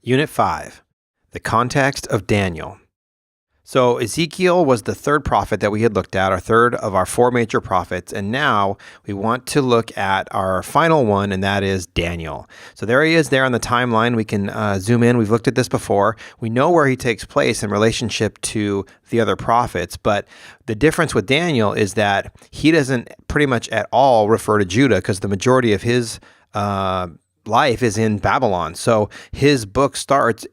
Unit 5, the context of Daniel. So Ezekiel was the third prophet that we had looked at, our third of our four major prophets, and now we want to look at our final one, and that is Daniel. So there he is there on the timeline. We can zoom in. We've looked at this before. We know where he takes place in relationship to the other prophets, but the difference with Daniel is that he doesn't pretty much at all refer to Judah because the majority of his life is in Babylon. So his book starts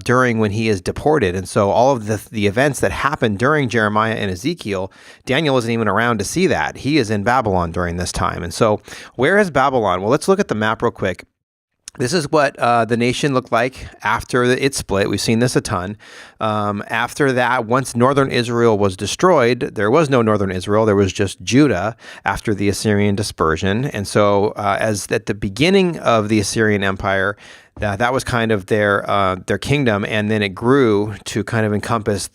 during when he is deported. And so all of the events that happen during Jeremiah and Ezekiel, Daniel isn't even around to see that. He is in Babylon during this time. And so where is Babylon? Well, let's look at the map real quick. This is what the nation looked like after it split. We've seen this a ton. After that, once northern Israel was destroyed, there was no northern Israel. There was just Judah after the Assyrian Dispersion. And so as at the beginning of the Assyrian Empire, that was kind of their kingdom, and then it grew to kind of encompass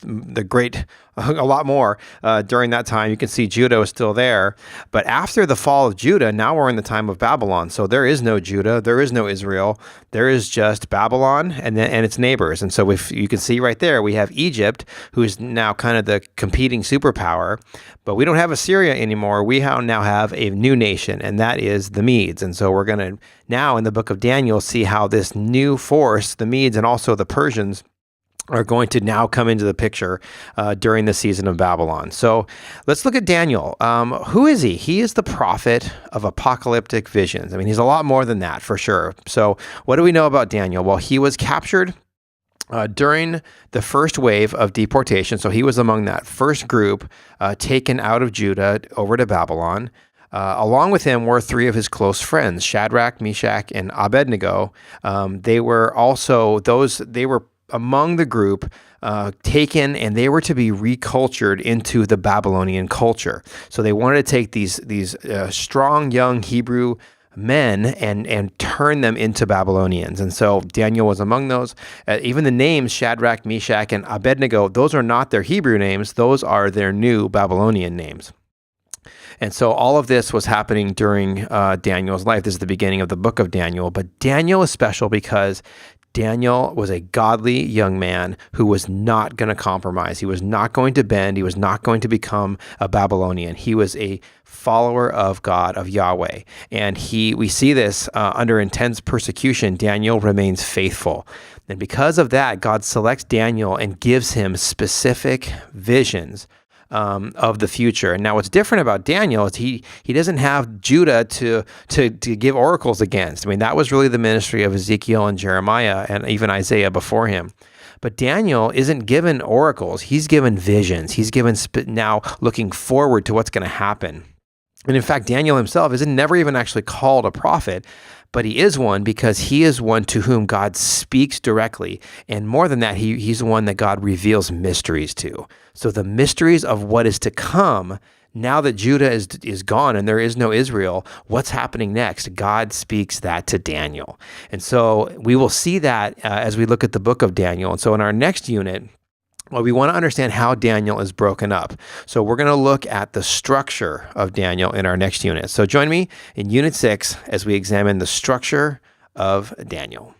a lot more during that time. You can see Judah was still there, but after the fall of Judah, now we're in the time of Babylon. So there is no Judah, there is no Israel, there is just Babylon and its neighbors. And so if you can see right there, we have Egypt, who is now kind of the competing superpower, but we don't have Assyria anymore. We now have a new nation, and that is the Medes. And so we're going to now in the book of Daniel see how this new force, the Medes and also the Persians, are going to now come into the picture during the season of Babylon. So let's look at Daniel. Who is he? He is the prophet of apocalyptic visions. I mean, he's a lot more than that for sure. So what do we know about Daniel? Well, he was captured during the first wave of deportation. So he was among that first group taken out of Judah over to Babylon. Along with him were three of his close friends, Shadrach, Meshach, and Abednego. They were among the group taken, and they were to be recultured into the Babylonian culture. So they wanted to take these strong young Hebrew men and turn them into Babylonians. And so Daniel was among those. Even the names Shadrach, Meshach, and Abednego, those are not their Hebrew names. Those are their new Babylonian names. And so all of this was happening during Daniel's life. This is the beginning of the book of Daniel. But Daniel is special because Daniel was a godly young man who was not going to compromise. He was not going to bend. He was not going to become a Babylonian. He was a follower of God, of Yahweh. And we see this under intense persecution. Daniel remains faithful. And because of that, God selects Daniel and gives him specific visions of the future. And now what's different about Daniel is he doesn't have Judah to give oracles against. I mean, that was really the ministry of Ezekiel and Jeremiah and even Isaiah before him. But Daniel isn't given oracles. He's given visions. He's given now looking forward to what's going to happen. And in fact, Daniel himself is never even actually called a prophet, but he is one because he is one to whom God speaks directly. And more than that, he's the one that God reveals mysteries to. So the mysteries of what is to come, now that Judah is gone and there is no Israel, what's happening next? God speaks that to Daniel. And so we will see that as we look at the book of Daniel. And so in our next unit, well, we want to understand how Daniel is broken up. So we're going to look at the structure of Daniel in our next unit. So join me in Unit 6 as we examine the structure of Daniel.